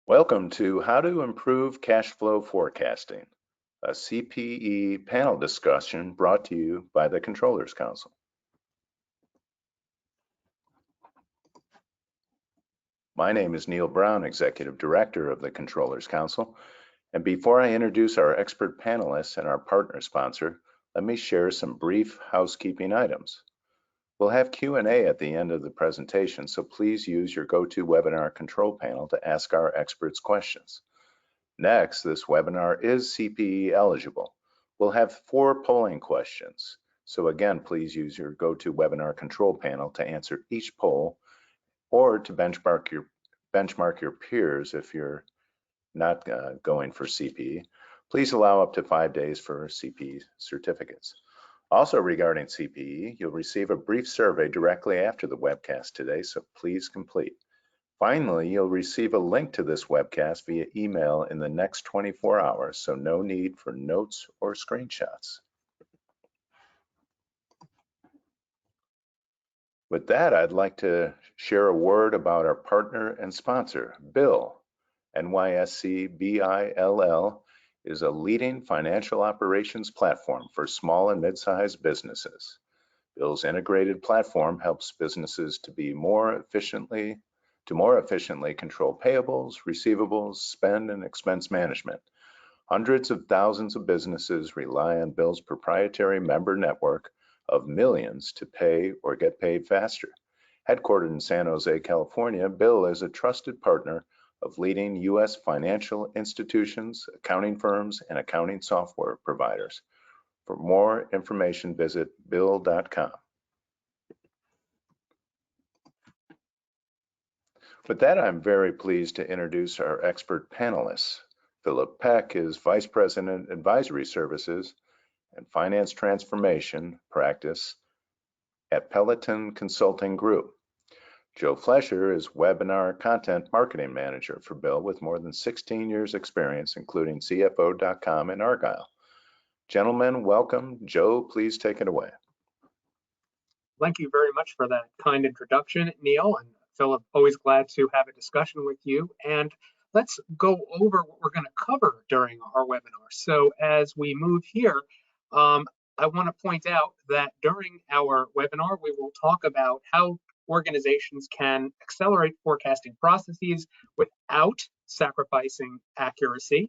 Welcome to How to Improve Cash Flow Forecasting, a CPE panel discussion brought to you by the Controllers Council. My name is Neil Brown, Executive Director of the Controllers Council, and before I introduce our expert panelists and our partner sponsor, let me share some brief housekeeping items. We'll have Q&A at the end of the presentation, so please use your GoToWebinar control panel to ask our experts questions. Next, this webinar is CPE eligible. We'll have 4 polling questions. So again, please use your GoToWebinar control panel to answer each poll or to benchmark your peers if you're not going for CPE. Please allow up to 5 days for CPE certificates. Also regarding CPE, you'll receive a brief survey directly after the webcast today, so please complete. Finally, you'll receive a link to this webcast via email in the next 24 hours, so no need for notes or screenshots. With that, I'd like to share a word about our partner and sponsor, BILL. NYSE BILL is a leading financial operations platform for small and mid-sized businesses. BILL's integrated platform helps businesses to more efficiently control payables, receivables, spend, and expense management. Hundreds of thousands of businesses rely on BILL's proprietary member network of millions to pay or get paid faster. Headquartered in San Jose, California, BILL is a trusted partner of leading U.S. financial institutions, accounting firms, and accounting software providers. For more information, visit bill.com. With that, I'm very pleased to introduce our expert panelists. Philip Peck is Vice President, Advisory Services and Finance Transformation Practice at Peloton Consulting Group. Joe Flesher is Webinar Content Marketing Manager for BILL with more than 16 years experience, including CFO.com and Argyle. Gentlemen, welcome. Joe, please take it away. Thank you very much for that kind introduction, Neil. And Philip, always glad to have a discussion with you. And let's go over what we're going to cover during our webinar. So as we move here, I want to point out that during our webinar, we will talk about how organizations can accelerate forecasting processes without sacrificing accuracy,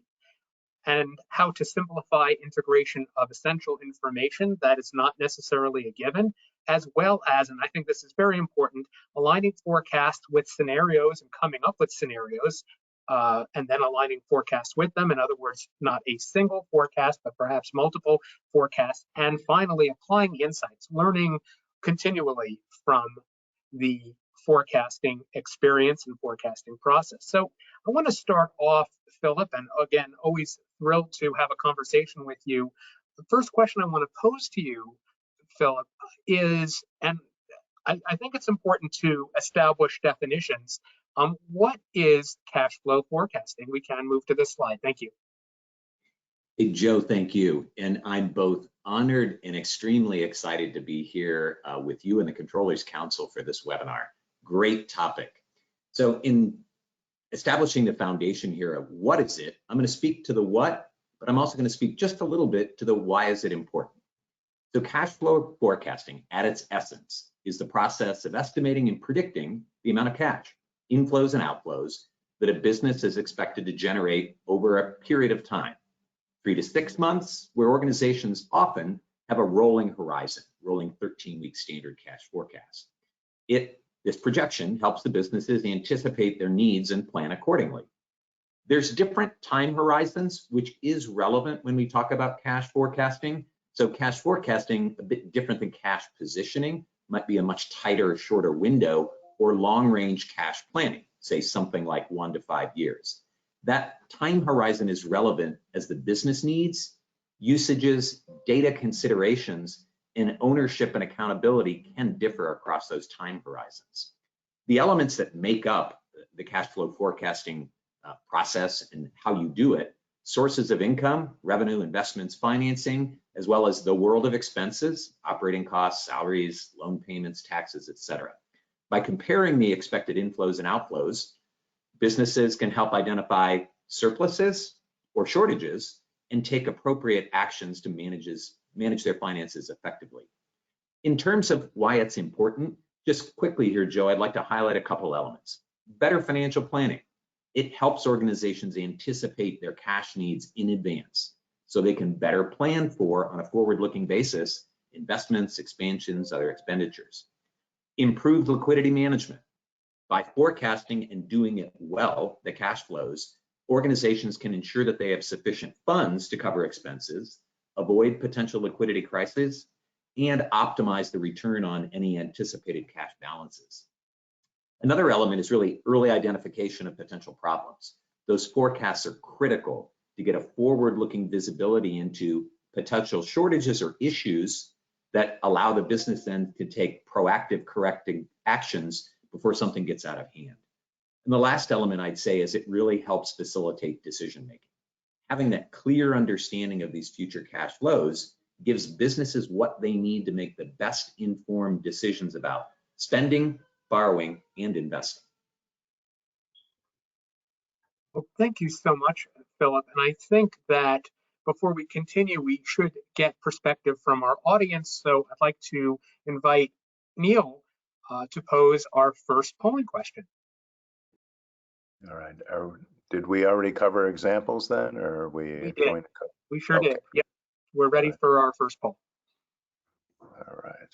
and how to simplify integration of essential information that is not necessarily a given, as well as, and I think this is very important, aligning forecasts with scenarios and coming up with scenarios, and then aligning forecasts with them. In other words, not a single forecast, but perhaps multiple forecasts. And finally, applying insights, learning continually from the forecasting experience and forecasting process. So I want to start off, Philip, and again, always thrilled to have a conversation with you. The first question I want to pose to you, Philip, is, and I think it's important to establish definitions. What is cash flow forecasting? We can move to this slide. Thank you. Hey, Joe, thank you. And I'm both honored and extremely excited to be here with you and the Controllers Council for this webinar. Great topic. So in establishing the foundation here of what is it, I'm going to speak to the what, but I'm also going to speak just a little bit to the why is it important. So cash flow forecasting at its essence is the process of estimating and predicting the amount of cash, inflows and outflows, that a business is expected to generate over a period of time, 3 to 6 months, where organizations often have a rolling horizon, rolling 13-week standard cash forecast. This projection helps the businesses anticipate their needs and plan accordingly. There's different time horizons, which is relevant when we talk about cash forecasting. So cash forecasting, a bit different than cash positioning, might be a much tighter, shorter window, or long-range cash planning, say something like 1 to 5 years. That time horizon is relevant as the business needs, usages, data considerations, and ownership and accountability can differ across those time horizons. The elements that make up the cash flow forecasting process and how you do it, sources of income, revenue, investments, financing, as well as the world of expenses, operating costs, salaries, loan payments, taxes, etc. By comparing the expected inflows and outflows, Businesses can help identify surpluses or shortages and take appropriate actions to manage their finances effectively. In terms of why it's important, just quickly here, Joe, I'd like to highlight a couple elements. Better financial planning. It helps organizations anticipate their cash needs in advance so they can better plan for, on a forward-looking basis, investments, expansions, other expenditures. Improved liquidity management. By forecasting and doing it well, the cash flows, organizations can ensure that they have sufficient funds to cover expenses, avoid potential liquidity crises, and optimize the return on any anticipated cash balances. Another element is really early identification of potential problems. Those forecasts are critical to get a forward-looking visibility into potential shortages or issues that allow the business then to take proactive corrective actions before something gets out of hand. And the last element I'd say is it really helps facilitate decision-making. Having that clear understanding of these future cash flows gives businesses what they need to make the best informed decisions about spending, borrowing, and investing. Well, thank you so much, Philip. And I think that before we continue, we should get perspective from our audience. So I'd like to invite Neil to pose our first polling question. All right. Did we already cover examples then, or are we We going did. to cover? We sure Okay. did. Yep. We're ready Right. for our first poll. All right.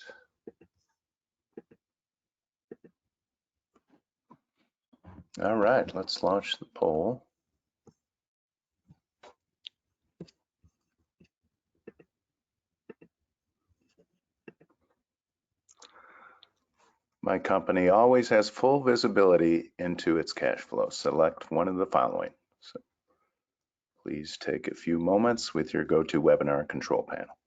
All right, let's launch the poll. My company always has full visibility into its cash flow. Select one of the following. So please take a few moments with your GoToWebinar control panel.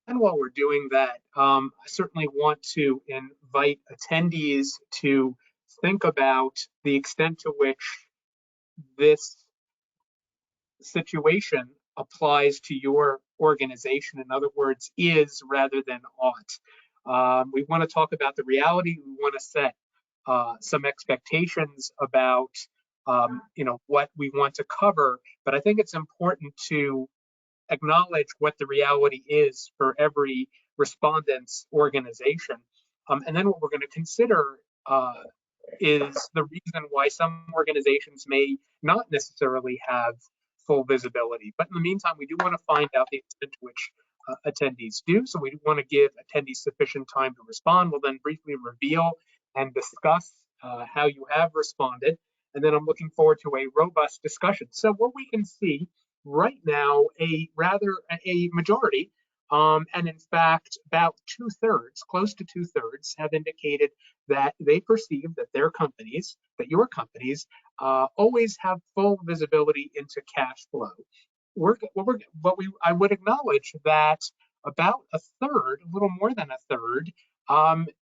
And while we're doing that, I certainly want to invite attendees to think about the extent to which this situation applies to your organization. In other words, is rather than ought. We want to talk about the reality. We want to set some expectations about what we want to cover. But I think it's important to acknowledge what the reality is for every respondent's organization. And then what we're going to consider is the reason why some organizations may not necessarily have full visibility. But in the meantime, we do want to find out the extent to which attendees do. So we want to give attendees sufficient time to respond. We'll then briefly reveal and discuss how you have responded. And then I'm looking forward to a robust discussion. So what we can see right now, a majority, and in fact, about 2/3, close to 2/3, have indicated that they perceive that their companies, that your companies, always have full visibility into cash flow. I would acknowledge that about 1/3, a little more than 1/3,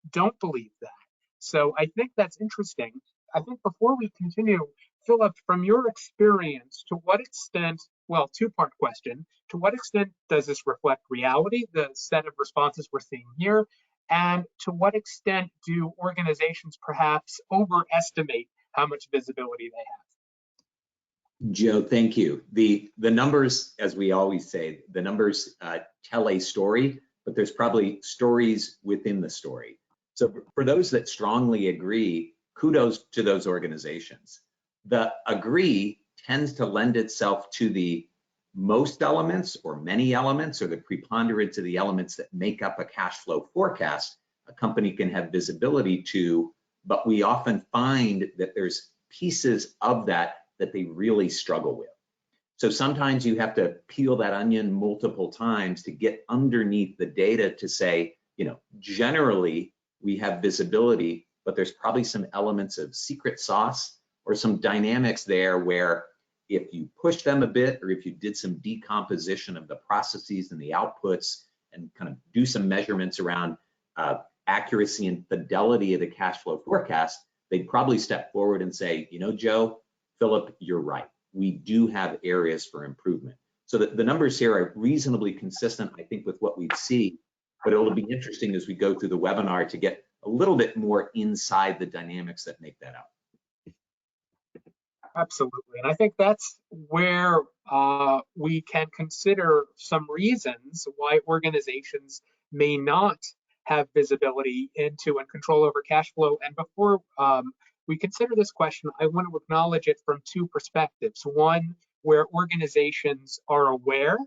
don't believe that. So I think that's interesting. I think before we continue, Philip, from your experience, to what extent, well, two-part question, to what extent does this reflect reality, the set of responses we're seeing here, and to what extent do organizations perhaps overestimate how much visibility they have? Joe, thank you. The numbers, as we always say, the numbers tell a story, but there's probably stories within the story. So for those that strongly agree, kudos to those organizations. The agree tends to lend itself to the most elements or many elements or the preponderance of the elements that make up a cash flow forecast a company can have visibility to, but we often find that there's pieces of that they really struggle with. So sometimes you have to peel that onion multiple times to get underneath the data to say, generally we have visibility, but there's probably some elements of secret sauce or some dynamics there where if you push them a bit, or if you did some decomposition of the processes and the outputs and kind of do some measurements around accuracy and fidelity of the cash flow forecast, they'd probably step forward and say, Joe, Philip, you're right. We do have areas for improvement. So the numbers here are reasonably consistent, I think, with what we'd see but it'll be interesting as we go through the webinar to get a little bit more inside the dynamics that make that up. Absolutely. And I think that's where we can consider some reasons why organizations may not have visibility into and control over cash flow. And before we consider this question, I want to acknowledge it from two perspectives. One, where organizations are aware,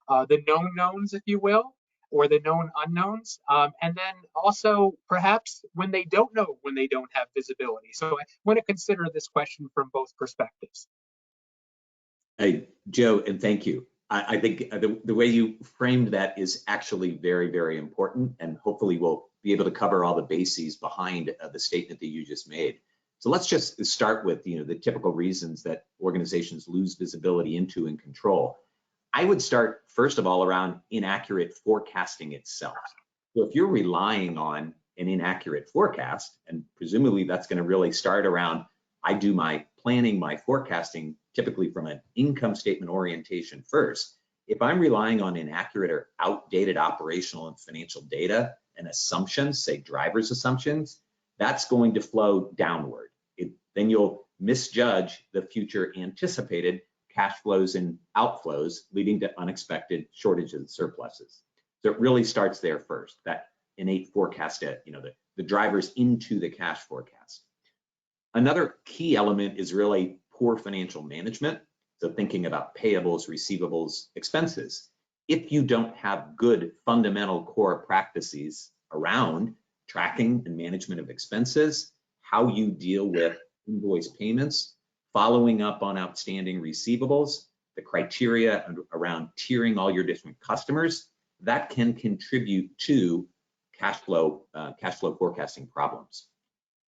the known knowns, if you will, or the known unknowns, and then also perhaps when they don't know, when they don't have visibility. So I want to consider this question from both perspectives. Hey, Joe, and thank you. I think the way you framed that is actually very, very important, and hopefully we'll be able to cover all the bases behind the statement that you just made. So let's just start with the typical reasons that organizations lose visibility into and control. I would start, first of all, around inaccurate forecasting itself. So if you're relying on an inaccurate forecast, and presumably that's going to really start around, I do my planning, my forecasting, typically from an income statement orientation first. If I'm relying on inaccurate or outdated operational and financial data and assumptions, say driver's assumptions, that's going to flow downward. Then you'll misjudge the future anticipated cash flows and outflows, leading to unexpected shortages and surpluses. So it really starts there first, that innate forecast, the drivers into the cash forecast. Another key element is really poor financial management. So thinking about payables, receivables, expenses. If you don't have good fundamental core practices around tracking and management of expenses, how you deal with invoice payments, following up on outstanding receivables, the criteria around tiering all your different customers, that can contribute to cash flow forecasting problems.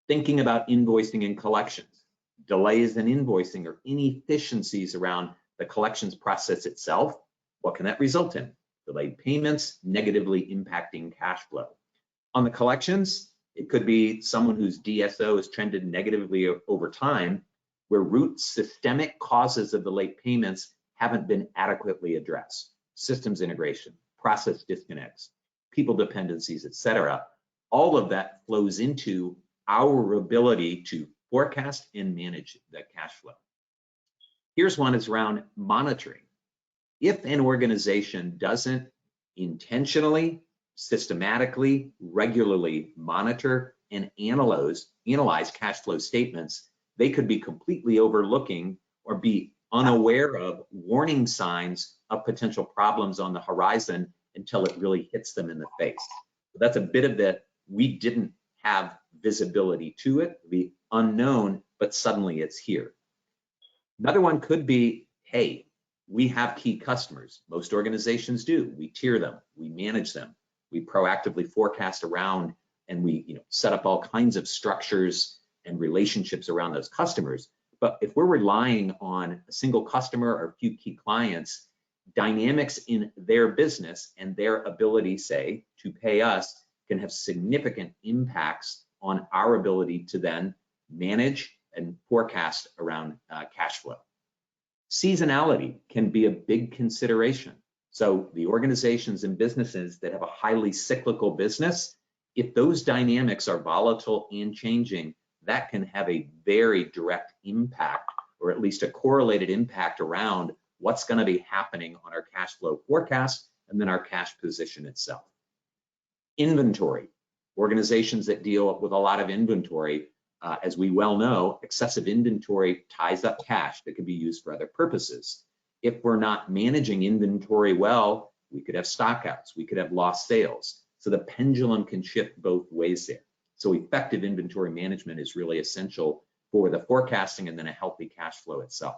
Thinking about invoicing and collections, delays in invoicing or inefficiencies around the collections process itself, what can that result in? Delayed payments, negatively impacting cash flow. On the collections, it could be someone whose DSO has trended negatively over time, where root systemic causes of the late payments haven't been adequately addressed. Systems integration, process disconnects, people dependencies, et cetera. All of that flows into our ability to forecast and manage the cash flow. Here's one is around monitoring. If an organization doesn't intentionally, systematically, regularly monitor and analyze cash flow statements, they could be completely overlooking or be unaware of warning signs of potential problems on the horizon until it really hits them in the face. So that's a bit of the, we didn't have visibility to it, the unknown, but suddenly it's here. Another one could be, hey, we have key customers. Most organizations do. We tier them, we manage them, we proactively forecast around, and we set up all kinds of structures and relationships around those customers. But if we're relying on a single customer or a few key clients, dynamics in their business and their ability, say, to pay us can have significant impacts on our ability to then manage and forecast around cash flow. Seasonality can be a big consideration. So the organizations and businesses that have a highly cyclical business, if those dynamics are volatile and changing, that can have a very direct impact, or at least a correlated impact around what's going to be happening on our cash flow forecast and then our cash position itself. Inventory. Organizations that deal with a lot of inventory, as we well know, excessive inventory ties up cash that could be used for other purposes. If we're not managing inventory well, we could have stockouts, we could have lost sales. So the pendulum can shift both ways there. So effective inventory management is really essential for the forecasting and then a healthy cash flow itself.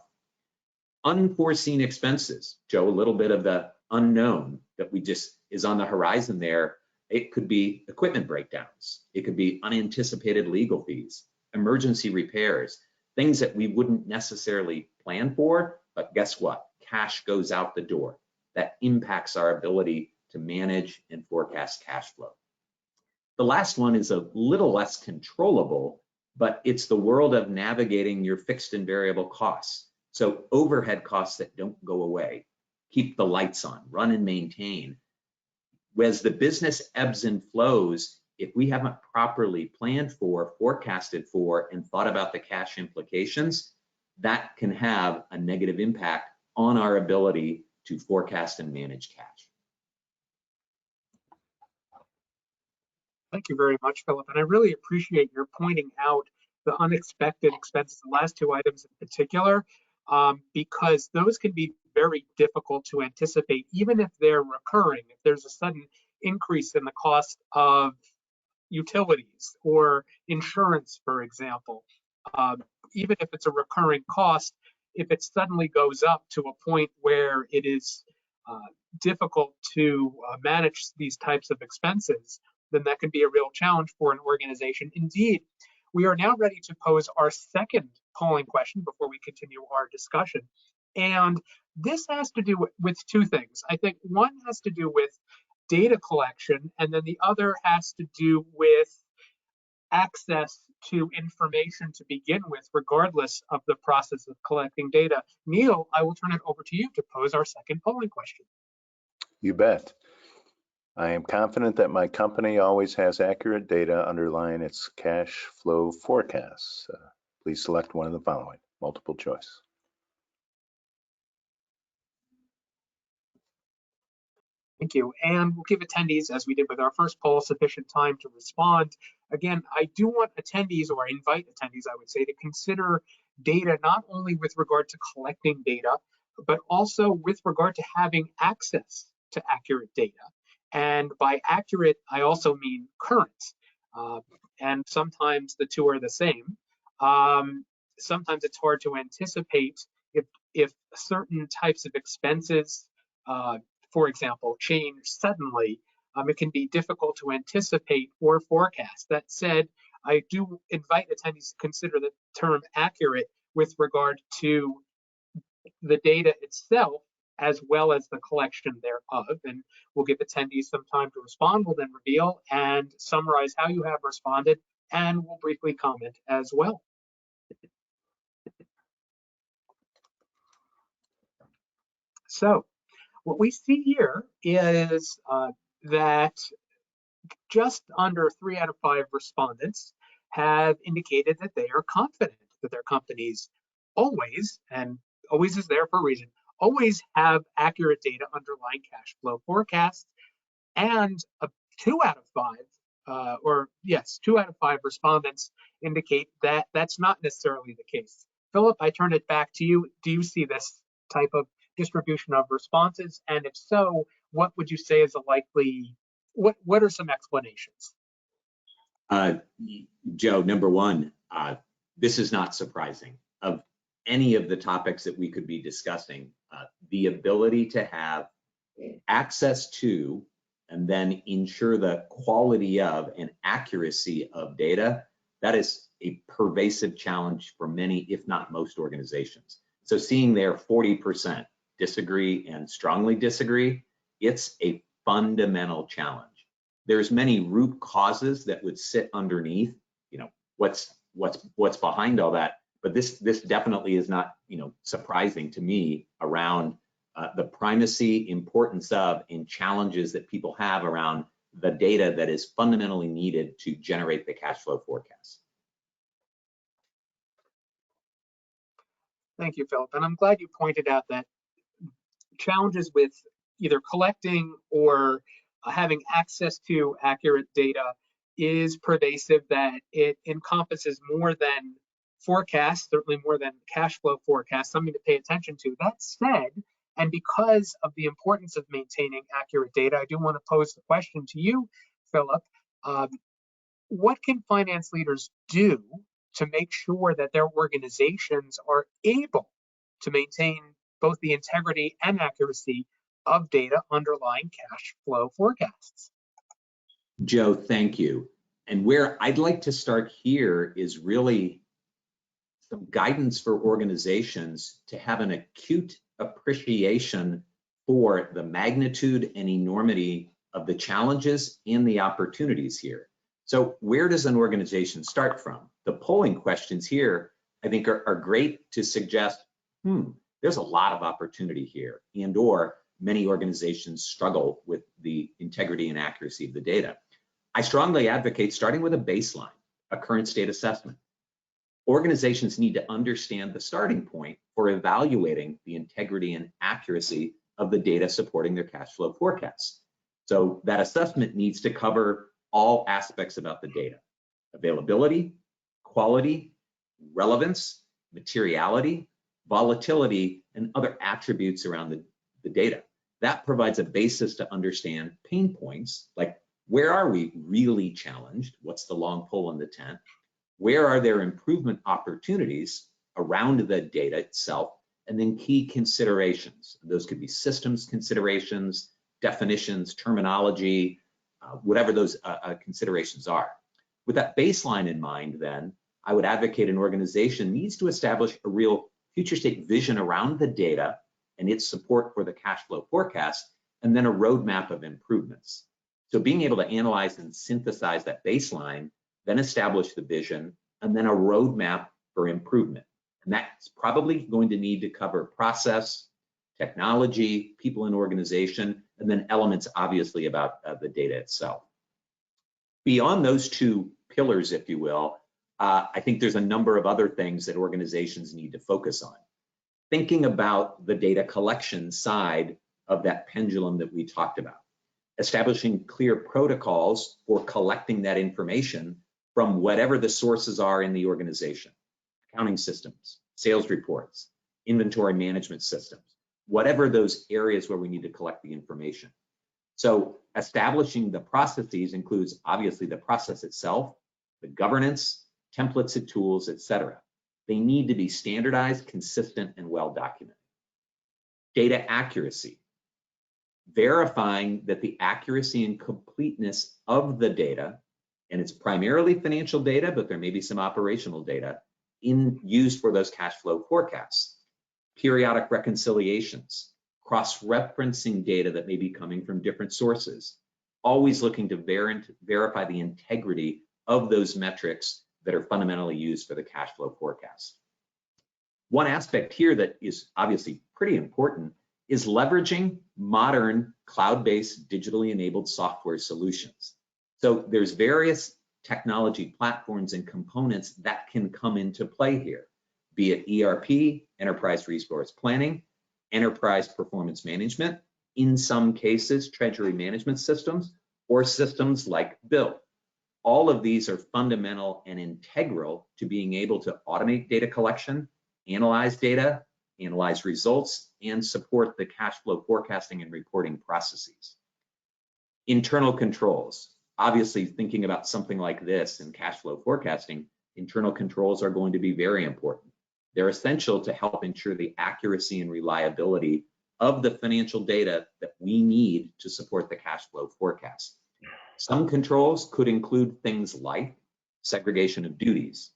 Unforeseen expenses, Joe, a little bit of the unknown that we just is on the horizon there. It could be equipment breakdowns. It could be unanticipated legal fees, emergency repairs, things that we wouldn't necessarily plan for, but guess what? Cash goes out the door. That impacts our ability to manage and forecast cash flow. The last one is a little less controllable, but it's the world of navigating your fixed and variable costs. So overhead costs that don't go away, keep the lights on, run and maintain. as the business ebbs and flows, if we haven't properly planned for, forecasted for, and thought about the cash implications, that can have a negative impact on our ability to forecast and manage cash. Thank you very much, Philip. And I really appreciate your pointing out the unexpected expenses, the last two items in particular, because those can be very difficult to anticipate, even if they're recurring. If there's a sudden increase in the cost of utilities or insurance, for example, even if it's a recurring cost, if it suddenly goes up to a point where it is difficult to manage these types of expenses, then that can be a real challenge for an organization. Indeed, we are now ready to pose our second polling question before we continue our discussion. And this has to do with two things. I think one has to do with data collection, and then the other has to do with access to information to begin with, regardless of the process of collecting data. Neil, I will turn it over to you to pose our second polling question. You bet. I am confident that my company always has accurate data underlying its cash flow forecasts. Please select one of the following. Multiple choice. Thank you. And we'll give attendees, as we did with our first poll, sufficient time to respond. Again, I do want attendees, or invite attendees, I would say, to consider data not only with regard to collecting data, but also with regard to having access to accurate data. And by accurate, I also mean current. And sometimes the two are the same. Sometimes it's hard to anticipate if certain types of expenses, for example, change suddenly. It can be difficult to anticipate or forecast. That said, I do invite attendees to consider the term accurate with regard to the data itself, as well as the collection thereof. And we'll give attendees some time to respond. We'll then reveal and summarize how you have responded, and we'll briefly comment as well. So what we see here is that just under 3 out of 5 respondents have indicated that they are confident that their companies always, and always is there for a reason, always have accurate data underlying cash flow forecasts. And 2 out of 5, 2 out of 5 respondents indicate that that's not necessarily the case. Philip, I turn it back to you. Do you see this type of distribution of responses? And if so, what would you say is a likely, what are some explanations? Joe, number one, this is not surprising. Of any of the topics that we could be discussing, the ability to have access to and then ensure the quality of and accuracy of data, that is a pervasive challenge for many, if not most organizations. So seeing there 40% disagree and strongly disagree, it's a fundamental challenge. There's many root causes that would sit underneath, what's behind all that. But this definitely is not, surprising to me around the primacy, importance of, and challenges that people have around the data that is fundamentally needed to generate the cash flow forecast. Thank you, Philip. And I'm glad you pointed out that challenges with either collecting or having access to accurate data is pervasive, that it encompasses more than forecasts, certainly more than cash flow forecasts, something to pay attention to. That said, and because of the importance of maintaining accurate data, I do want to pose the question to you, Philip. What can finance leaders do to make sure that their organizations are able to maintain both the integrity and accuracy of data underlying cash flow forecasts? Joe, thank you. And where I'd like to start here is really some guidance for organizations to have an acute appreciation for the magnitude and enormity of the challenges and the opportunities here. So where does an organization start from? The polling questions here, I think, are great to suggest, there's a lot of opportunity here, and or many organizations struggle with the integrity and accuracy of the data. I strongly advocate starting with a baseline, a current state assessment. Organizations need to understand the starting point for evaluating the integrity and accuracy of the data supporting their cash flow forecasts. So that assessment needs to cover all aspects about the data: availability, quality, relevance, materiality, volatility, and other attributes around the data. That provides a basis to understand pain points, like where are we really challenged? What's the long pole in the tent? Where are there improvement opportunities around the data itself? And then key considerations. Those could be systems considerations, definitions, terminology, whatever those considerations are. With that baseline in mind, then, I would advocate an organization needs to establish a real future state vision around the data and its support for the cash flow forecast, and then a roadmap of improvements. So being able to analyze and synthesize that baseline, then establish the vision, and then a roadmap for improvement. And that's probably going to need to cover process, technology, people in organization, and then elements obviously about the data itself. Beyond those two pillars, if you will, I think there's a number of other things that organizations need to focus on. Thinking about the data collection side of that pendulum that we talked about. Establishing clear protocols for collecting that information from whatever the sources are in the organization. Accounting systems, sales reports, inventory management systems, whatever those areas where we need to collect the information. So establishing the processes includes obviously the process itself, the governance, templates and tools, etc. They need to be standardized, consistent, and well documented. Data accuracy. Verifying that the accuracy and completeness of the data, and it's primarily financial data, but there may be some operational data used for those cash flow forecasts. Periodic reconciliations, cross-referencing data that may be coming from different sources, always looking to verify the integrity of those metrics that are fundamentally used for the cash flow forecast. One aspect here that is obviously pretty important is leveraging modern cloud-based digitally enabled software solutions. So there's various technology platforms and components that can come into play here, be it ERP, enterprise resource planning, enterprise performance management, in some cases, treasury management systems, or systems like BILL. All of these are fundamental and integral to being able to automate data collection, analyze data, analyze results, and support the cash flow forecasting and reporting processes. Internal controls. Obviously, thinking about something like this in cash flow forecasting, internal controls are going to be very important. They're essential to help ensure the accuracy and reliability of the financial data that we need to support the cash flow forecast. Some controls could include things like segregation of duties,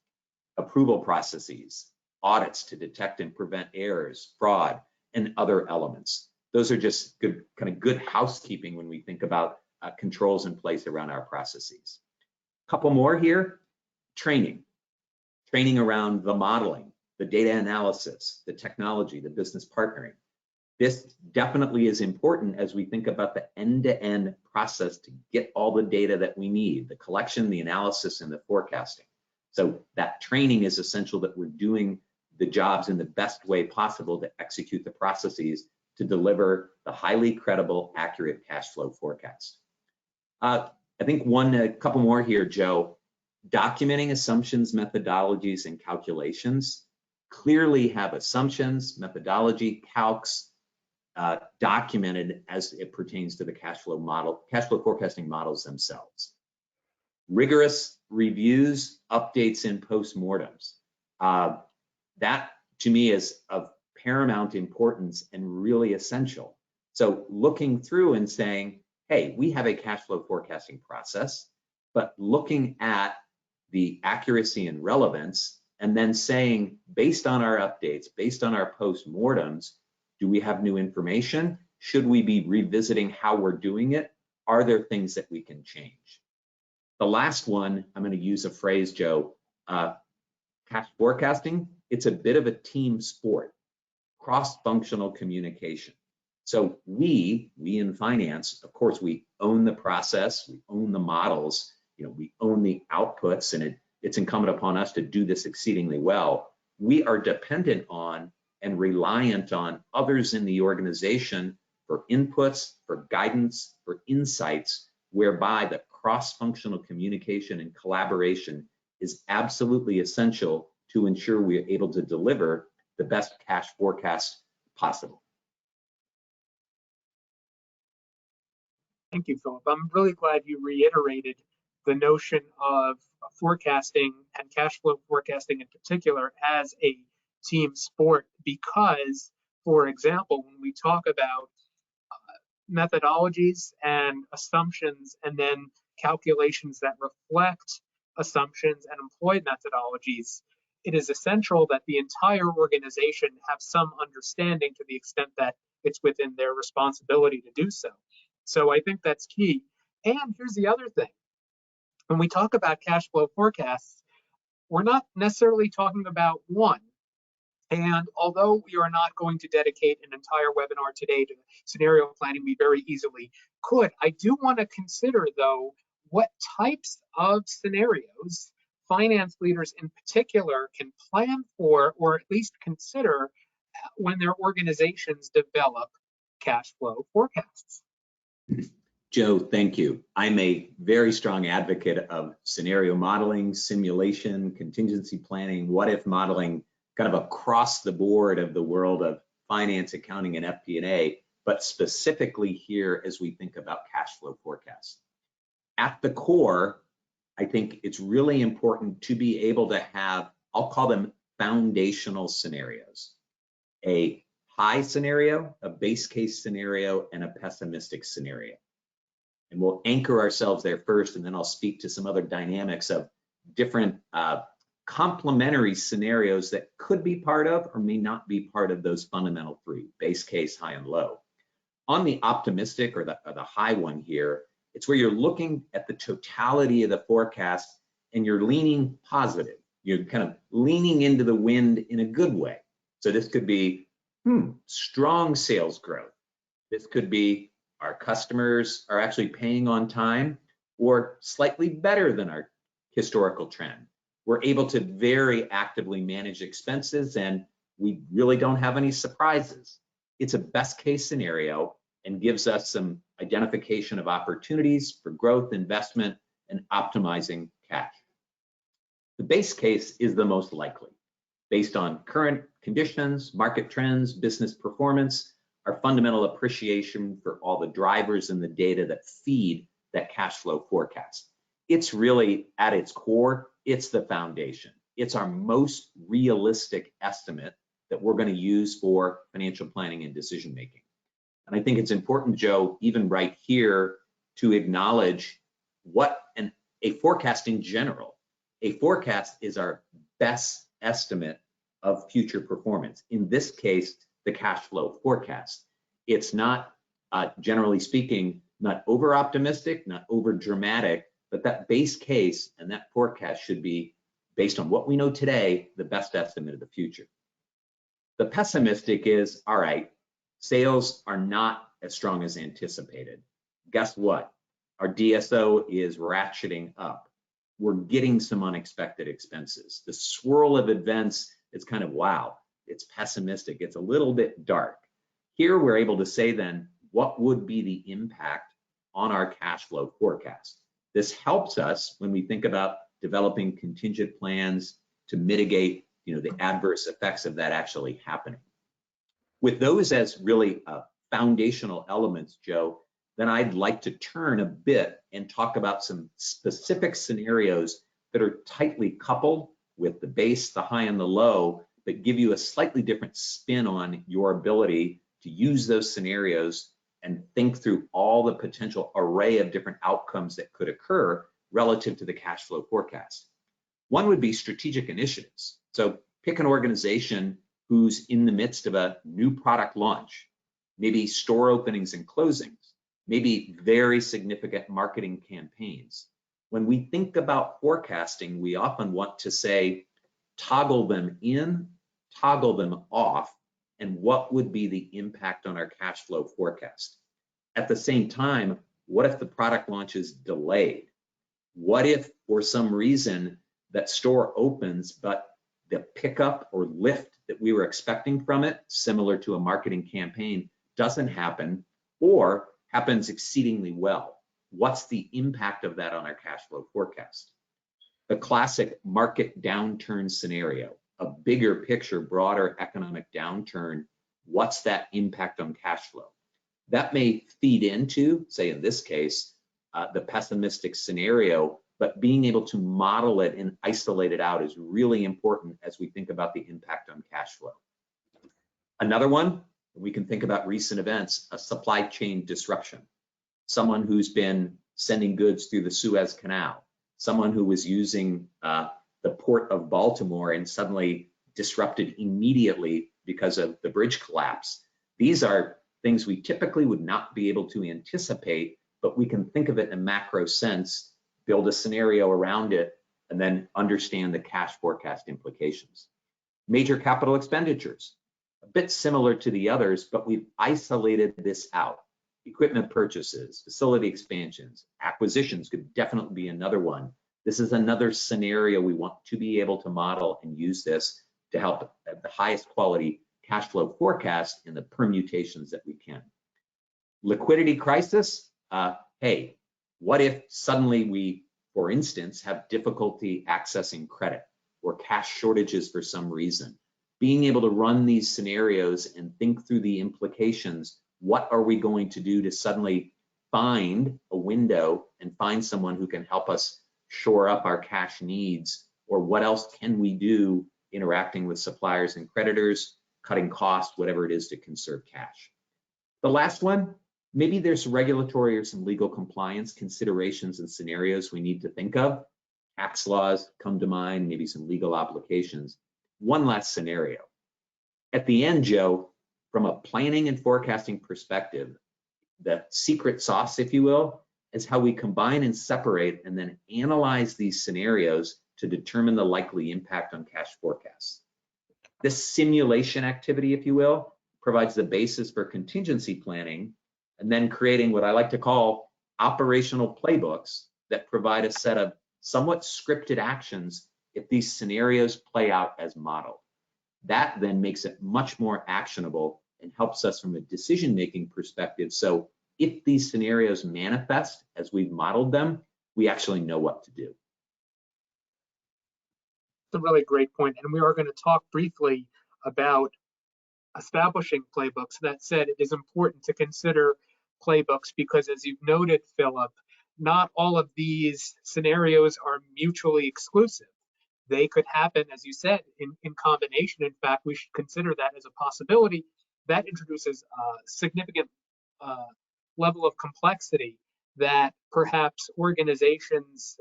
approval processes, audits to detect and prevent errors, fraud, and other elements. Those are just good housekeeping when we think about controls in place around our processes. A couple more here. Training around the modeling, the data analysis, the technology, the business partnering. This definitely is important as we think about the end-to-end process to get all the data that we need, the collection, the analysis, and the forecasting. So that training is essential, that we're doing the jobs in the best way possible to execute the processes to deliver the highly credible, accurate cash flow forecast. I think a couple more here, Joe. Documenting assumptions, methodologies, and calculations. Clearly have assumptions, methodology, calcs documented as it pertains to the cash flow forecasting models themselves. Rigorous reviews, updates, and postmortems. That to me is of paramount importance and really essential. So looking through and saying, hey, we have a cash flow forecasting process, but looking at the accuracy and relevance, and then saying, based on our updates, based on our postmortems, do we have new information? Should we be revisiting how we're doing it? Are there things that we can change? The last one, I'm going to use a phrase, Joe, cash forecasting, it's a bit of a team sport, cross-functional communication. So we in finance, of course, we own the process, we own the models, we own the outputs, and it's incumbent upon us to do this exceedingly well. We are dependent on and reliant on others in the organization for inputs, for guidance, for insights, whereby the cross-functional communication and collaboration is absolutely essential to ensure we are able to deliver the best cash forecast possible. Thank you, Philip. I'm really glad you reiterated the notion of forecasting and cash flow forecasting in particular as a team sport, because, for example, when we talk about methodologies and assumptions and then calculations that reflect assumptions and employed methodologies, it is essential that the entire organization have some understanding to the extent that it's within their responsibility to do so. So I think that's key. And here's the other thing. When we talk about cash flow forecasts, we're not necessarily talking about one. And although we are not going to dedicate an entire webinar today to scenario planning, we very easily could. I do want to consider, though, what types of scenarios finance leaders in particular can plan for, or at least consider, when their organizations develop cash flow forecasts. Joe, thank you. I'm a very strong advocate of scenario modeling, simulation, contingency planning, what if modeling, kind of across the board of the world of finance, accounting, and FP&A, but specifically here as we think about cash flow forecasts. At the core, I think it's really important to be able to have, I'll call them foundational scenarios. A high scenario, a base case scenario, and a pessimistic scenario. And we'll anchor ourselves there first, and then I'll speak to some other dynamics of different complementary scenarios that could be part of or may not be part of those fundamental three: base case, high, and low. On the optimistic or the high one here, it's where you're looking at the totality of the forecast and you're leaning positive. You're kind of leaning into the wind in a good way. So this could be strong sales growth. This could be our customers are actually paying on time or slightly better than our historical trend. We're able to very actively manage expenses and we really don't have any surprises. It's a best case scenario and gives us some identification of opportunities for growth, investment, and optimizing cash. The base case is the most likely, based on current conditions, market trends, business performance, our fundamental appreciation for all the drivers and the data that feed that cash flow forecast. It's really, at its core, it's the foundation. It's our most realistic estimate that we're going to use for financial planning and decision making. And I think it's important, Joe, even right here, to acknowledge what a forecast in general. A forecast is our best estimate of future performance. In this case, the cash flow forecast. It's not, generally speaking, not over optimistic, not over dramatic, but that base case and that forecast should be, based on what we know today, the best estimate of the future. The pessimistic is, all right, sales are not as strong as anticipated. Guess what? Our DSO is ratcheting up. We're getting some unexpected expenses. The swirl of events is kind of, wow, it's pessimistic. It's a little bit dark. Here we're able to say then, what would be the impact on our cash flow forecast? This helps us when we think about developing contingent plans to mitigate, the adverse effects of that actually happening. With those as really foundational elements, Joe, then I'd like to turn a bit and talk about some specific scenarios that are tightly coupled with the base, the high, and the low, but give you a slightly different spin on your ability to use those scenarios and think through all the potential array of different outcomes that could occur relative to the cash flow forecast. One would be strategic initiatives. So pick an organization who's in the midst of a new product launch, maybe store openings and closings, maybe very significant marketing campaigns. When we think about forecasting, we often want to say, toggle them in, toggle them off, and what would be the impact on our cash flow forecast. At the same time, what if the product launch is delayed? What if for some reason that store opens, but the pickup or lift that we were expecting from it, similar to a marketing campaign, doesn't happen or happens exceedingly well? What's the impact of that on our cash flow forecast? The classic market downturn scenario, a bigger picture, broader economic downturn, what's that impact on cash flow? That may feed into, say in this case, the pessimistic scenario, but being able to model it and isolate it out is really important as we think about the impact on cash flow. Another one, we can think about recent events, a supply chain disruption. Someone who's been sending goods through the Suez Canal, someone who was using the port of Baltimore and suddenly disrupted immediately because of the bridge collapse. These are things we typically would not be able to anticipate, but we can think of it in a macro sense, build a scenario around it, and then understand the cash forecast implications. Major capital expenditures, a bit similar to the others, but we've isolated this out. Equipment purchases, facility expansions, acquisitions could definitely be another one. This is another scenario we want to be able to model and use this to help at the highest quality cash flow forecast in the permutations that we can. Liquidity crisis, hey, what if suddenly we, for instance, have difficulty accessing credit or cash shortages for some reason? Being able to run these scenarios and think through the implications, what are we going to do to suddenly find a window and find someone who can help us shore up our cash needs, or what else can we do interacting with suppliers and creditors, cutting costs, whatever it is to conserve cash. The last one, maybe there's regulatory or some legal compliance considerations and scenarios we need to think of. Tax laws come to mind, maybe some legal obligations. One last scenario. At the end, Joe, from a planning and forecasting perspective, the secret sauce, if you will, is how we combine and separate and then analyze these scenarios to determine the likely impact on cash forecasts. This simulation activity, if you will, provides the basis for contingency planning and then creating what I like to call operational playbooks that provide a set of somewhat scripted actions if these scenarios play out as modeled. That then makes it much more actionable and helps us from a decision-making perspective. So if these scenarios manifest as we've modeled them, we actually know what to do. It's a really great point. And we are going to talk briefly about establishing playbooks. That said, it is important to consider playbooks because, as you've noted, Philip, not all of these scenarios are mutually exclusive. They could happen, as you said, in combination. In fact, we should consider that as a possibility. That introduces a significant level of complexity that perhaps organizations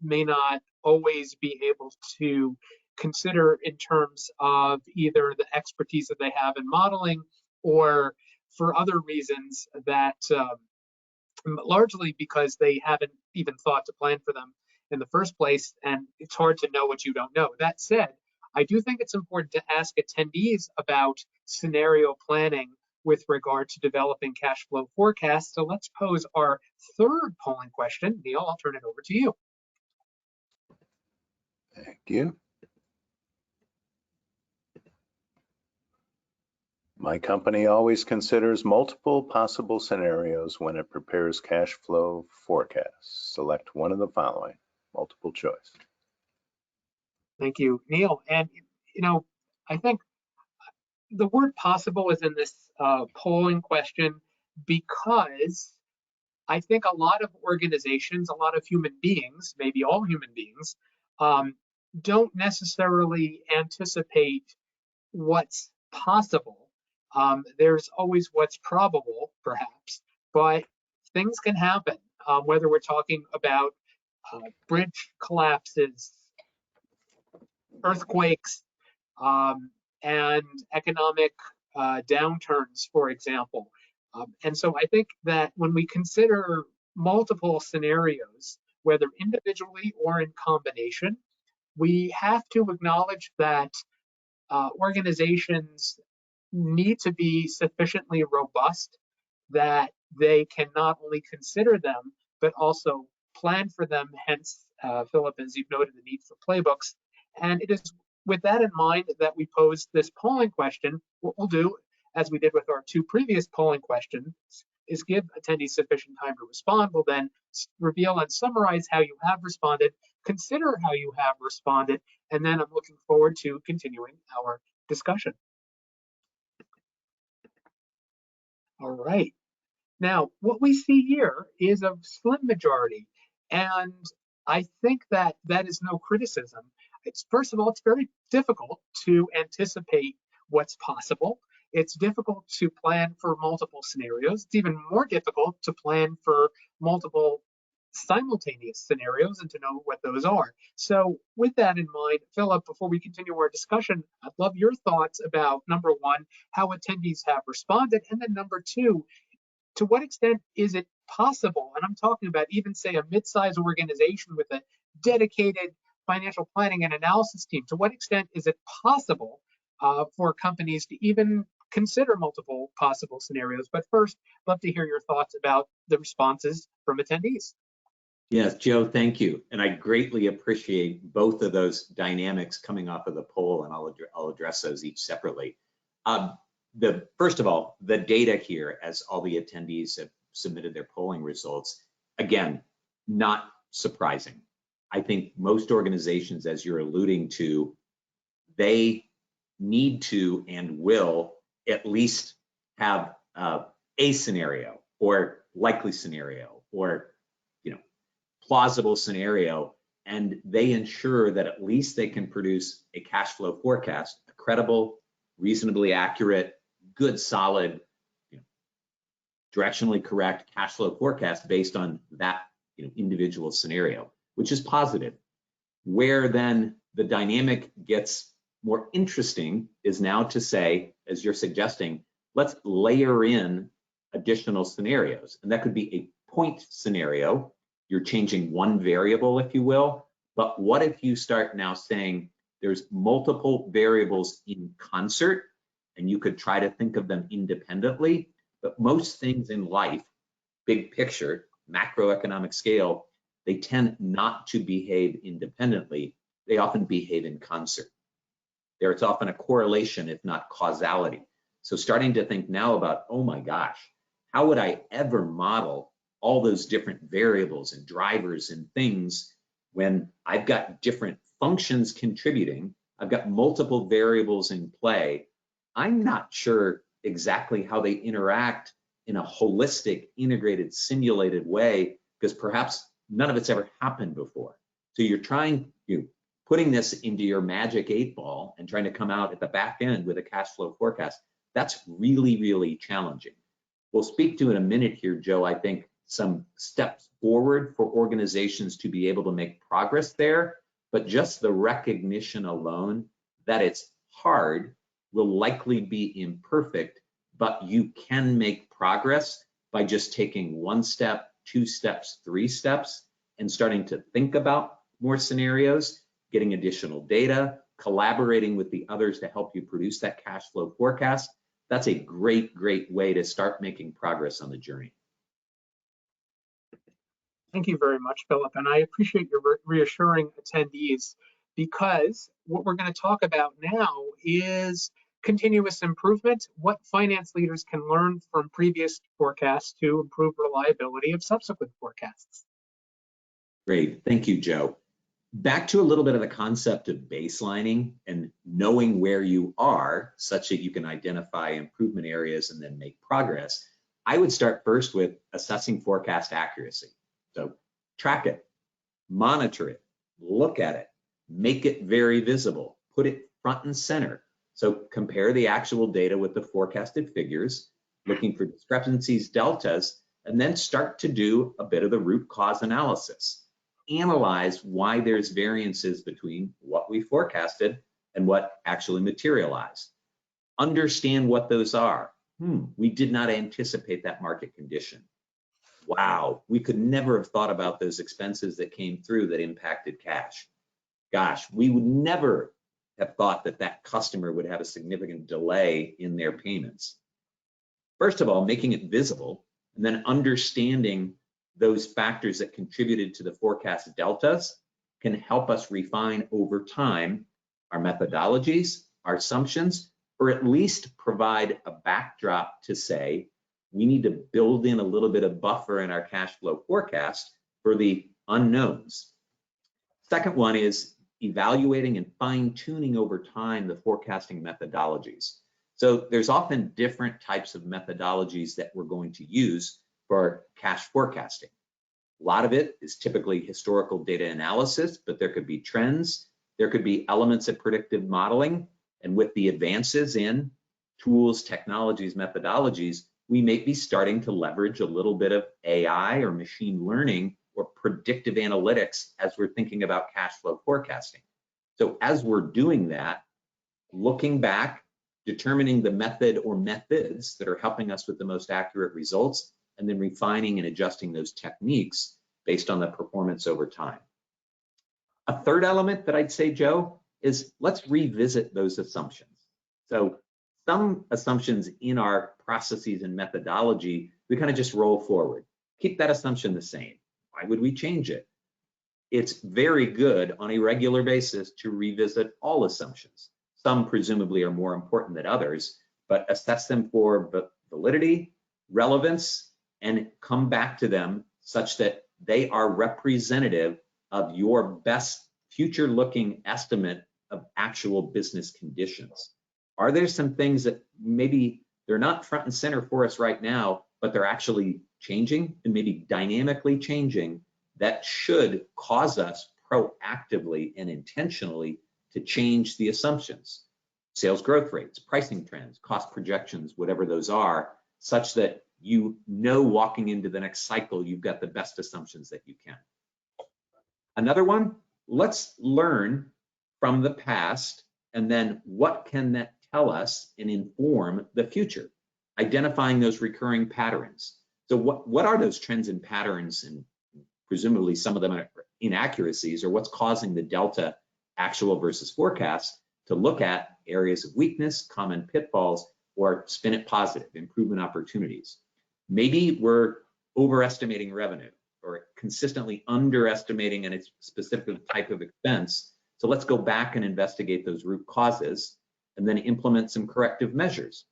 may not always be able to consider in terms of either the expertise that they have in modeling or for other reasons that largely because they haven't even thought to plan for them in the first place, and it's hard to know what you don't know. That said, I do think it's important to ask attendees about scenario planning with regard to developing cash flow forecasts. So let's pose our third polling question. Neil, I'll turn it over to you. Thank you. My company always considers multiple possible scenarios when it prepares cash flow forecasts. Select one of the following, multiple choice. Thank you, Neil. And, you know, I think the word possible is in this polling question because I think a lot of organizations, a lot of human beings, maybe all human beings, don't necessarily anticipate what's possible. There's always what's probable, perhaps, but things can happen, whether we're talking about bridge collapses, earthquakes, and economic downturns, for example. And so I think that when we consider multiple scenarios, whether individually or in combination, we have to acknowledge that organizations need to be sufficiently robust that they can not only consider them, but also plan for them. Hence, Philip, as you've noted, the need for playbooks. And it is with that in mind that we posed this polling question. What we'll do, as we did with our two previous polling questions, is give attendees sufficient time to respond. We'll then reveal and summarize how you have responded, consider how you have responded, and then I'm looking forward to continuing our discussion. All right. Now, what we see here is a slim majority, and I think that that is no criticism. It's, first of all, it's very difficult to anticipate what's possible. It's difficult to plan for multiple scenarios. It's even more difficult to plan for multiple simultaneous scenarios and to know what those are. So with that in mind, Philip, before we continue our discussion, I'd love your thoughts about, number one, how attendees have responded, and then number two, to what extent is it possible, and I'm talking about even say a mid-sized organization with a dedicated financial planning and analysis team, to what extent is it possible for companies to even consider multiple possible scenarios? But first, I'd love to hear your thoughts about the responses from attendees. Yes, Joe, thank you. And I greatly appreciate both of those dynamics coming off of the poll, and I'll address those each separately. First of all, the data here, as all the attendees have submitted their polling results, again, not surprising. I think most organizations, as you're alluding to, they need to and will at least have a scenario or likely scenario or plausible scenario, and they ensure that at least they can produce a cash flow forecast, a credible, reasonably accurate, good, solid, directionally correct cash flow forecast based on that individual scenario, which is positive. Where then the dynamic gets more interesting is now to say, as you're suggesting, let's layer in additional scenarios. And that could be a point scenario. You're changing one variable, if you will. But what if you start now saying there's multiple variables in concert, and you could try to think of them independently? But most things in life, big picture, macroeconomic scale, they tend not to behave independently. They often behave in concert. There's often a correlation, if not causality. So starting to think now about, oh my gosh, how would I ever model all those different variables and drivers and things when I've got different functions contributing, I've got multiple variables in play. I'm not sure exactly how they interact in a holistic, integrated, simulated way, because perhaps none of it's ever happened before. So you're putting this into your magic 8-ball and trying to come out at the back end with a cash flow forecast. That's really, really challenging. We'll speak to in a minute here, Joe, I think some steps forward for organizations to be able to make progress there, but just the recognition alone that it's hard will likely be imperfect, but you can make progress by just taking 1 step, 2 steps, 3 steps, and starting to think about more scenarios, getting additional data, collaborating with the others to help you produce that cash flow forecast. That's a great, great way to start making progress on the journey. Thank you very much, Philip, and I appreciate your reassuring attendees, because what we're going to talk about now is continuous improvement, what finance leaders can learn from previous forecasts to improve reliability of subsequent forecasts. Great, thank you, Joe. Back to a little bit of the concept of baselining and knowing where you are such that you can identify improvement areas and then make progress. I would start first with assessing forecast accuracy. So track it, monitor it, look at it, make it very visible, put it front and center. So compare the actual data with the forecasted figures, looking for discrepancies, deltas, and then start to do a bit of the root cause analysis. Analyze why there's variances between what we forecasted and what actually materialized. Understand what those are. We did not anticipate that market condition. Wow, we could never have thought about those expenses that came through that impacted cash. Gosh, we would never have thought that that customer would have a significant delay in their payments. First of all, making it visible, and then understanding those factors that contributed to the forecast deltas can help us refine over time our methodologies, our assumptions, or at least provide a backdrop to say, we need to build in a little bit of buffer in our cash flow forecast for the unknowns. Second one is evaluating and fine-tuning over time the forecasting methodologies. So there's often different types of methodologies that we're going to use for cash forecasting. A lot of it is typically historical data analysis, but there could be trends, there could be elements of predictive modeling, and with the advances in tools, technologies, methodologies, we may be starting to leverage a little bit of AI or machine learning or predictive analytics as we're thinking about cash flow forecasting. So as we're doing that, looking back, determining the method or methods that are helping us with the most accurate results, and then refining and adjusting those techniques based on the performance over time. A third element that I'd say, Joe, is let's revisit those assumptions. So some assumptions in our processes and methodology, we kind of just roll forward. Keep that assumption the same. Why would we change it? It's very good on a regular basis to revisit all assumptions. Some presumably are more important than others, but assess them for validity, relevance, and come back to them such that they are representative of your best future-looking estimate of actual business conditions. Are there some things that maybe they're not front and center for us right now, but they're actually changing and maybe dynamically changing that should cause us proactively and intentionally to change the assumptions, sales growth rates, pricing trends, cost projections, whatever those are, such that you know walking into the next cycle, you've got the best assumptions that you can. Another one, let's learn from the past, and then what can that tell us and inform the future? Identifying those recurring patterns. So what are those trends and patterns, and presumably some of them are inaccuracies, or what's causing the delta actual versus forecast, to look at areas of weakness, common pitfalls, or spin it positive, improvement opportunities. Maybe we're overestimating revenue or consistently underestimating a specific type of expense. So let's go back and investigate those root causes and then implement some corrective measures.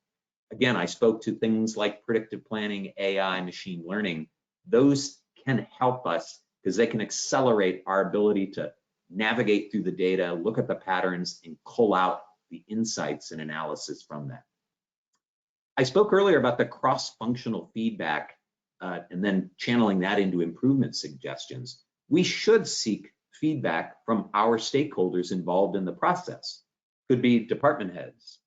Again, I spoke to things like predictive planning, AI, machine learning. Those can help us because they can accelerate our ability to navigate through the data, look at the patterns, and cull out the insights and analysis from that. I spoke earlier about the cross-functional feedback and then channeling that into improvement suggestions. We should seek feedback from our stakeholders involved in the process. Could be department heads,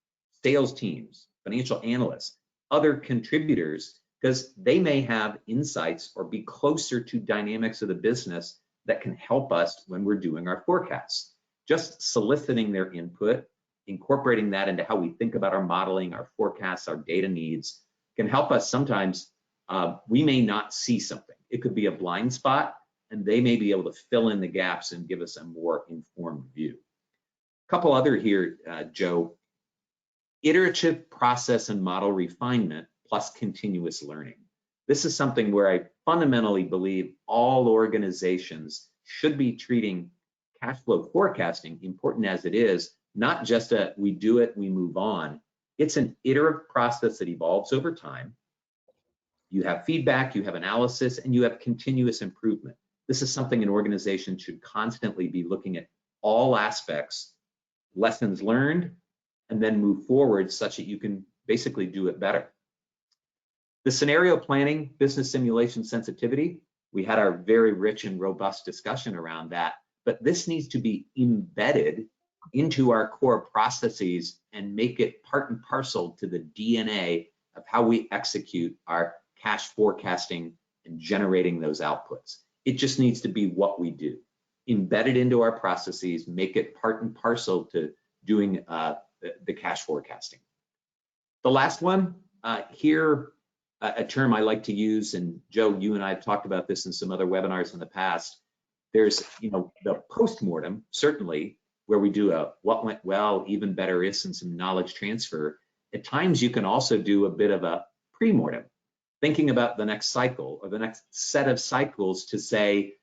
sales teams, financial analysts, other contributors, because they may have insights or be closer to dynamics of the business that can help us when we're doing our forecasts. Just soliciting their input, incorporating that into how we think about our modeling, our forecasts, our data needs can help us. Sometimes we may not see something. It could be a blind spot, and they may be able to fill in the gaps and give us a more informed view. A couple other here, Joe. Iterative process and model refinement plus continuous learning. This is something where I fundamentally believe all organizations should be treating cash flow forecasting, important as it is, not just a we do it, we move on. It's an iterative process that evolves over time. You have feedback, you have analysis, and you have continuous improvement. This is something an organization should constantly be looking at all aspects, lessons learned, and then move forward such that you can basically do it better. The scenario planning, business simulation sensitivity, we had our very rich and robust discussion around that, but this needs to be embedded into our core processes and make it part and parcel to the DNA of how we execute our cash forecasting and generating those outputs. It just needs to be what we do. Embed it into our processes, make it part and parcel to doing the cash forecasting. The last one here, a term I like to use, and Joe, you and I have talked about this in some other webinars in the past. There's, the postmortem, certainly, where we do a what went well, even better is, and some knowledge transfer, at times you can also do a bit of a pre-mortem, thinking about the next cycle or the next set of cycles to say,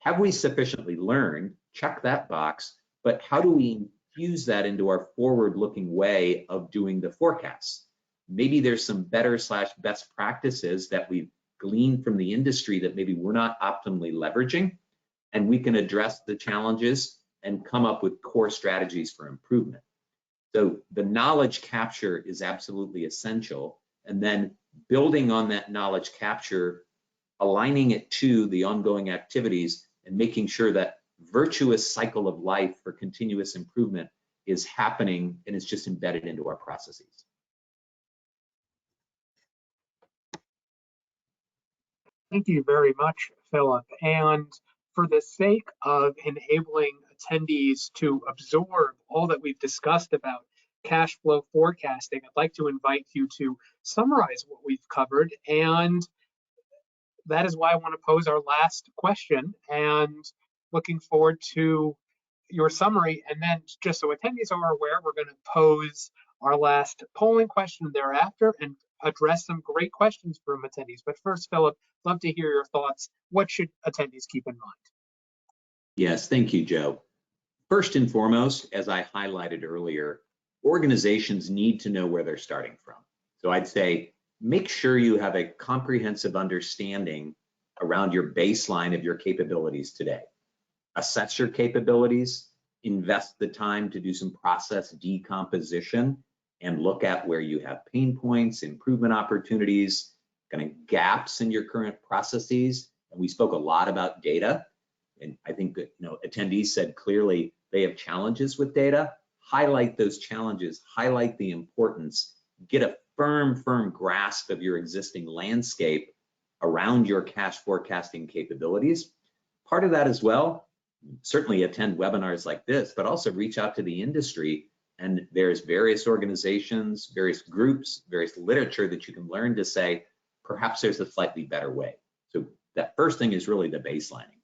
have we sufficiently learned? Check that box, but how do we infuse that into our forward-looking way of doing the forecasts? Maybe there's some better/best practices that we've gleaned from the industry that maybe we're not optimally leveraging, and we can address the challenges and come up with core strategies for improvement. So the knowledge capture is absolutely essential, and then building on that knowledge capture, aligning it to the ongoing activities and making sure that virtuous cycle of life for continuous improvement is happening and is just embedded into our processes. Thank you very much, Philip. And for the sake of enabling attendees to absorb all that we've discussed about cash flow forecasting, I'd like to invite you to summarize what we've covered. And that is why I want to pose our last question, and looking forward to your summary. And then just so attendees are aware, we're going to pose our last polling question thereafter and address some great questions from attendees. But first, Philip, love to hear your thoughts. What should attendees keep in mind? Yes, thank you, Joe. First and foremost, as I highlighted earlier, organizations need to know where they're starting from. So I'd say make sure you have a comprehensive understanding around your baseline of your capabilities today. Assess your capabilities, invest the time to do some process decomposition, and look at where you have pain points, improvement opportunities, kind of gaps in your current processes. And we spoke a lot about data. And I think that, attendees said clearly they have challenges with data. Highlight those challenges, highlight the importance, get a firm grasp of your existing landscape around your cash forecasting capabilities. Part of that as well, certainly attend webinars like this, but also reach out to the industry. And there's various organizations, various groups, various literature that you can learn to say, perhaps there's a slightly better way. So that first thing is really the baselining.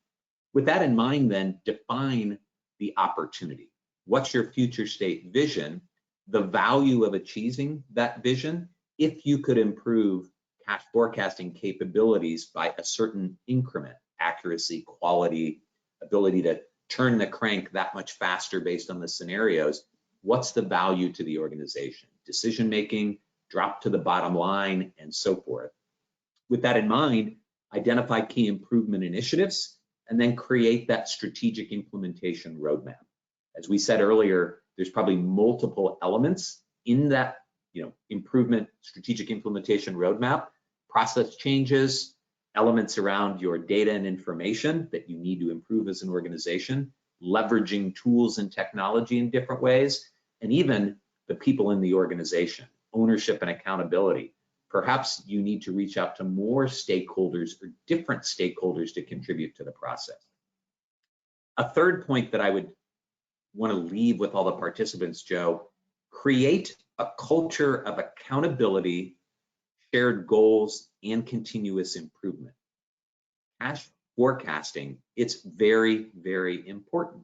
With that in mind, then define the opportunity. What's your future state vision? The value of achieving that vision if you could improve cash forecasting capabilities by a certain increment, accuracy, quality, ability to turn the crank that much faster based on the scenarios. What's the value to the organization? Decision making, drop to the bottom line, and so forth. With that in mind, identify key improvement initiatives and then create that strategic implementation roadmap. As we said earlier, there's probably multiple elements in that improvement strategic implementation roadmap, process changes, elements around your data and information that you need to improve as an organization, leveraging tools and technology in different ways, and even the people in the organization, ownership and accountability. Perhaps you need to reach out to more stakeholders or different stakeholders to contribute to the process. A third point that I would want to leave with all the participants, Joe, create a culture of accountability, shared goals, and continuous improvement. Cash forecasting, it's very, very important.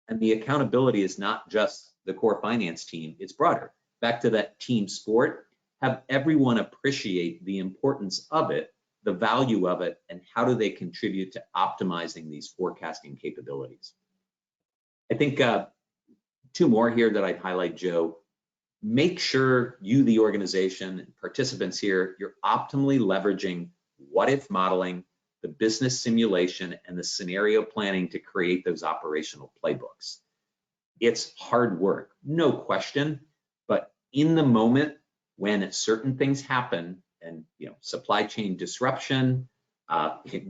And the accountability is not just the core finance team, it's broader. Back to that team sport, have everyone appreciate the importance of it, the value of it, and how do they contribute to optimizing these forecasting capabilities. I think two more here that I'd highlight, Joe. Make sure you, the organization, and participants here, you're optimally leveraging what-if modeling, the business simulation, and the scenario planning to create those operational playbooks. It's hard work, no question, but in the moment when certain things happen, and supply chain disruption,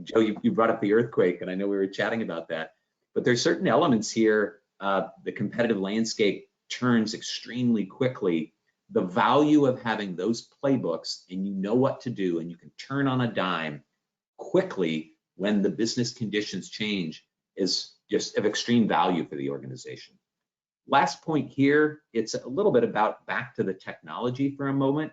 Joe, you brought up the earthquake, and I know we were chatting about that, but there's certain elements here, the competitive landscape turns extremely quickly. The value of having those playbooks and you know what to do and you can turn on a dime quickly when the business conditions change is just of extreme value for the organization. Last point here, it's a little bit about back to the technology for a moment.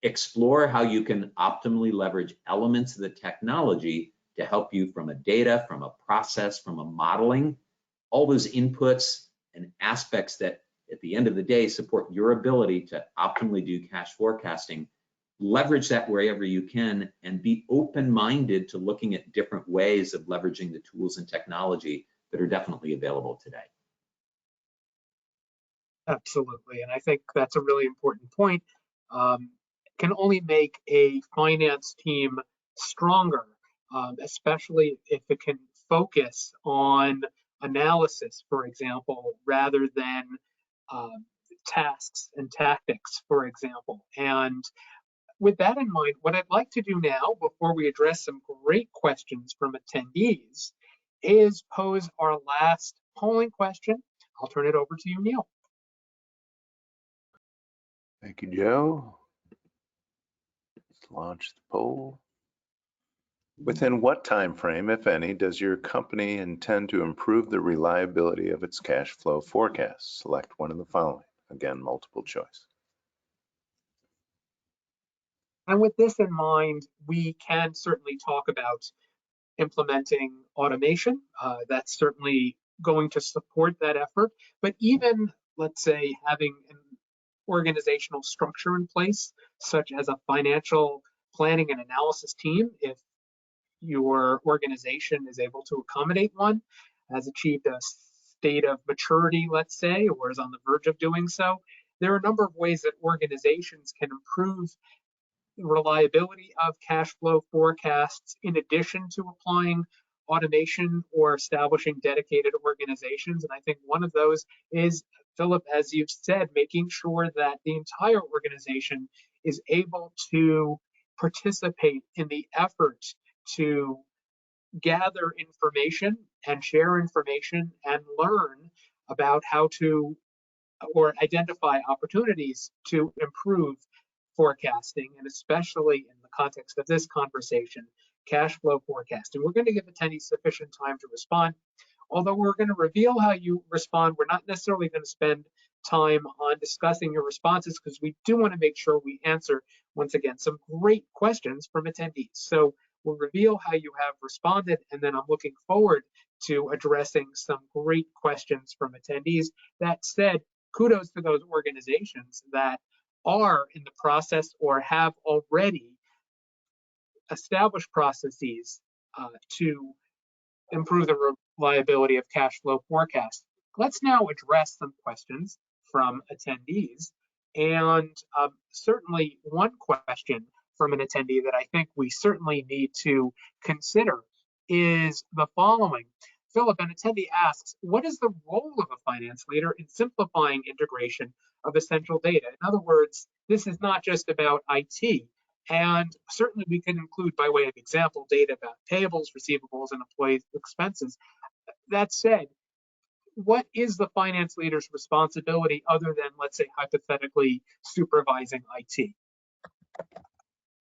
Explore how you can optimally leverage elements of the technology to help you from a data, from a process, from a modeling, all those inputs, and aspects that at the end of the day support your ability to optimally do cash forecasting, leverage that wherever you can, and be open-minded to looking at different ways of leveraging the tools and technology that are definitely available today. Absolutely, and I think that's a really important point. Can only make a finance team stronger, especially if it can focus on analysis, for example, rather than tasks and tactics, for example. And with that in mind, what I'd like to do now, before we address some great questions from attendees, is pose our last polling question. I'll turn it over to you, Neil. Thank you, Joe. Let's launch the poll. Within what time frame, if any, does your company intend to improve the reliability of its cash flow forecast? Select one of the following. Again, multiple choice. And with this in mind, we can certainly talk about implementing automation. That's certainly going to support that effort. But even, let's say, having an organizational structure in place, such as a financial planning and analysis team, if your organization is able to accommodate one, has achieved a state of maturity, let's say, or is on the verge of doing so, there are a number of ways that organizations can improve reliability of cash flow forecasts in addition to applying automation or establishing dedicated organizations. And I think one of those is, Philip, as you've said, making sure that the entire organization is able to participate in the effort to gather information and share information and learn about how to or identify opportunities to improve forecasting, and especially in the context of this conversation, cash flow forecasting. We're going to give attendees sufficient time to respond. Although we're going to reveal how you respond, we're not necessarily going to spend time on discussing your responses because we do want to make sure we answer, once again, some great questions from attendees. So we'll reveal how you have responded, and then I'm looking forward to addressing some great questions from attendees. That said, kudos to those organizations that are in the process or have already established processes to improve the reliability of cash flow forecasts. Let's now address some questions from attendees. And certainly one question from an attendee that I think we certainly need to consider is the following. Philip, an attendee asks, what is the role of a finance leader in simplifying integration of essential data? In other words, this is not just about IT. And certainly we can include, by way of example, data about payables, receivables, and employee expenses. That said, what is the finance leader's responsibility other than, let's say, hypothetically supervising IT?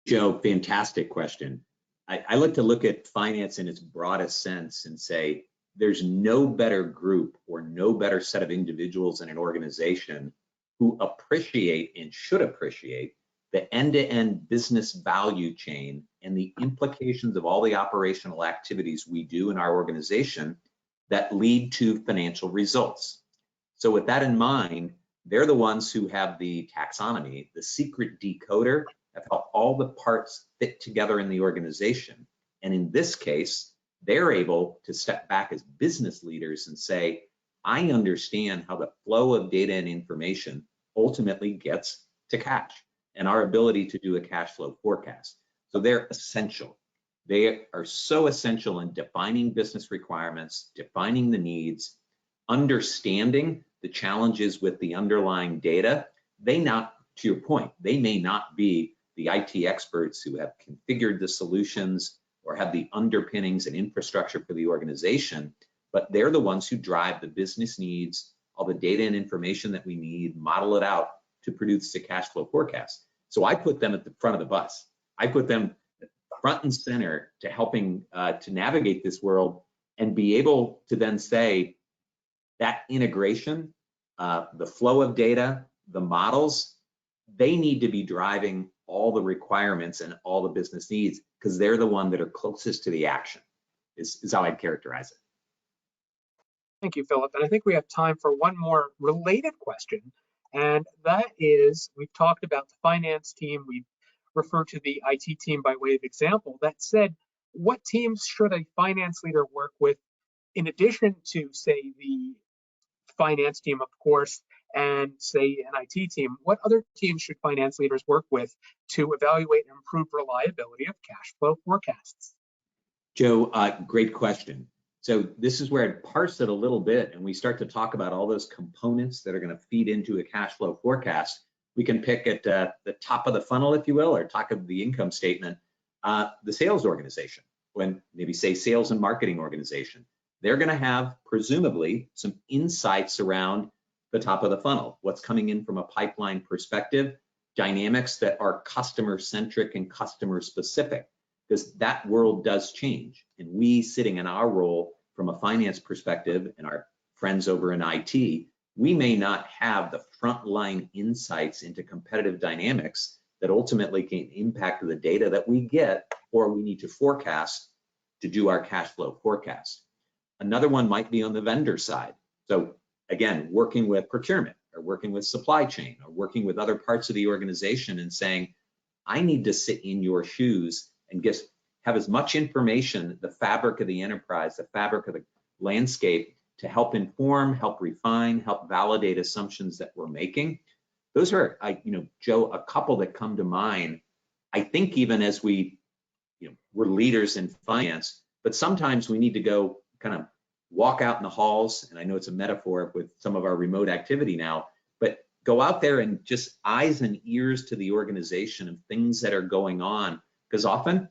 Joe, fantastic question. I like to look at finance in its broadest sense and say, there's no better group or no better set of individuals in an organization who appreciate and should appreciate the end-to-end business value chain and the implications of all the operational activities we do in our organization that lead to financial results. So with that in mind, they're the ones who have the taxonomy, the secret decoder of how all the parts fit together in the organization. And in this case, they're able to step back as business leaders and say, I understand how the flow of data and information ultimately gets to cash and our ability to do a cash flow forecast. So they're essential. They are so essential in defining business requirements, defining the needs, understanding the challenges with the underlying data. They not, to your point, they may not be the IT experts who have configured the solutions or have the underpinnings and infrastructure for the organization, but they're the ones who drive the business needs, all the data and information that we need, model it out to produce a cash flow forecast. So I put them at the front of the bus. I put them front and center to helping to navigate this world and be able to then say that integration, the flow of data, the models, they need to be driving all the requirements and all the business needs because they're the one that are closest to the action is how I'd characterize it. Thank you, Philip. And I think we have time for one more related question. And that is, we've talked about the finance team, we've referred to the IT team by way of example. That said, what teams should a finance leader work with in addition to, say, the finance team, of course, and say an IT team? What other teams should finance leaders work with to evaluate and improve reliability of cash flow forecasts? Joe, great question. So this is where I'd parse it a little bit and we start to talk about all those components that are going to feed into a cash flow forecast. We can pick at the top of the funnel, if you will, or top of the income statement, the sales organization, when maybe say sales and marketing organization. They're going to have presumably some insights around the top of the funnel, what's coming in from a pipeline perspective, dynamics that are customer centric and customer specific, because that world does change. And we sitting in our role from a finance perspective and our friends over in IT, we may not have the frontline insights into competitive dynamics that ultimately can impact the data that we get or we need to forecast to do our cash flow forecast. Another one might be on the vendor side. So again, working with procurement or working with supply chain or working with other parts of the organization and saying, I need to sit in your shoes and just have as much information, the fabric of the enterprise, the fabric of the landscape, to help inform, help refine, help validate assumptions that we're making. Those are, Joe, a couple that come to mind. I think even as we're leaders in finance, but sometimes we need to go kind of walk out in the halls, and I know it's a metaphor with some of our remote activity now, but go out there and just eyes and ears to the organization of things that are going on, because often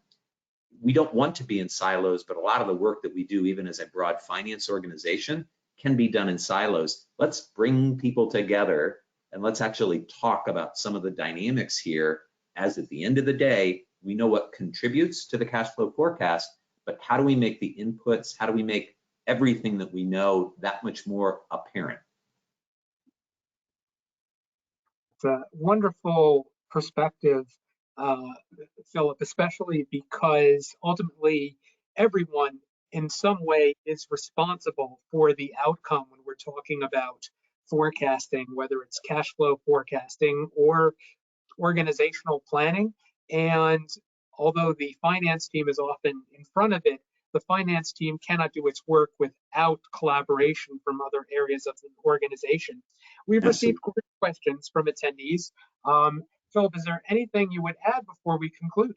we don't want to be in silos, but a lot of the work that we do, even as a broad finance organization, can be done in silos. Let's bring people together and let's actually talk about some of the dynamics here, as at the end of the day, we know what contributes to the cash flow forecast, but how do we make the inputs, how do we make everything that we know that much more apparent? It's a wonderful perspective, Philip, especially because ultimately everyone in some way is responsible for the outcome when we're talking about forecasting, whether it's cash flow forecasting or organizational planning. And although the finance team is often in front of it, the finance team cannot do its work without collaboration from other areas of the organization. We've received great questions from attendees. Philip, is there anything you would add before we conclude?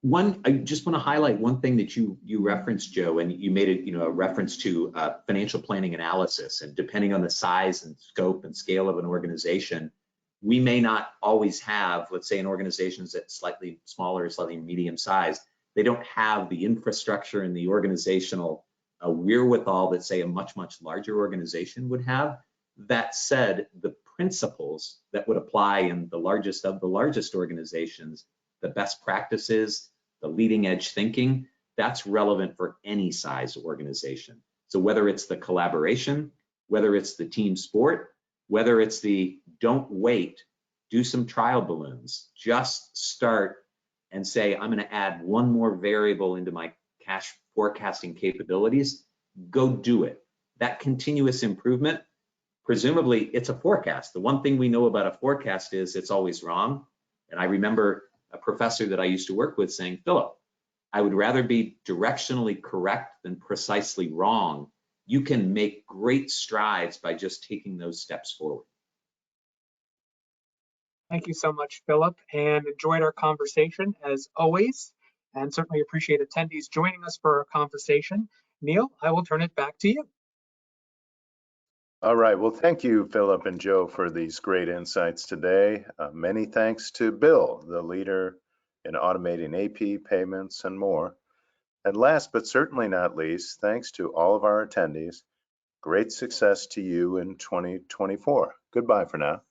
I just want to highlight one thing that you referenced, Joe, and you made it, a reference to financial planning analysis. And depending on the size and scope and scale of an organization, we may not always have, let's say, an organization that's slightly smaller, slightly medium sized. They don't have the infrastructure and the organizational wherewithal that, say, a much, much larger organization would have. That said, the principles that would apply in the largest of the largest organizations, the best practices, the leading edge thinking, that's relevant for any size organization. So whether it's the collaboration, whether it's the team sport, whether it's the don't wait, do some trial balloons, just start and say, I'm going to add one more variable into my cash forecasting capabilities, go do it. That continuous improvement, presumably it's a forecast. The one thing we know about a forecast is it's always wrong. And I remember a professor that I used to work with saying, Philip, I would rather be directionally correct than precisely wrong. You can make great strides by just taking those steps forward. Thank you so much, Philip, and enjoyed our conversation as always, and certainly appreciate attendees joining us for our conversation. Neil, I will turn it back to you. All right, well, thank you, Philip and Joe, for these great insights today. Many thanks to Bill, the leader in automating AP payments and more. And last but certainly not least, thanks to all of our attendees. Great success to you in 2024. Goodbye for now.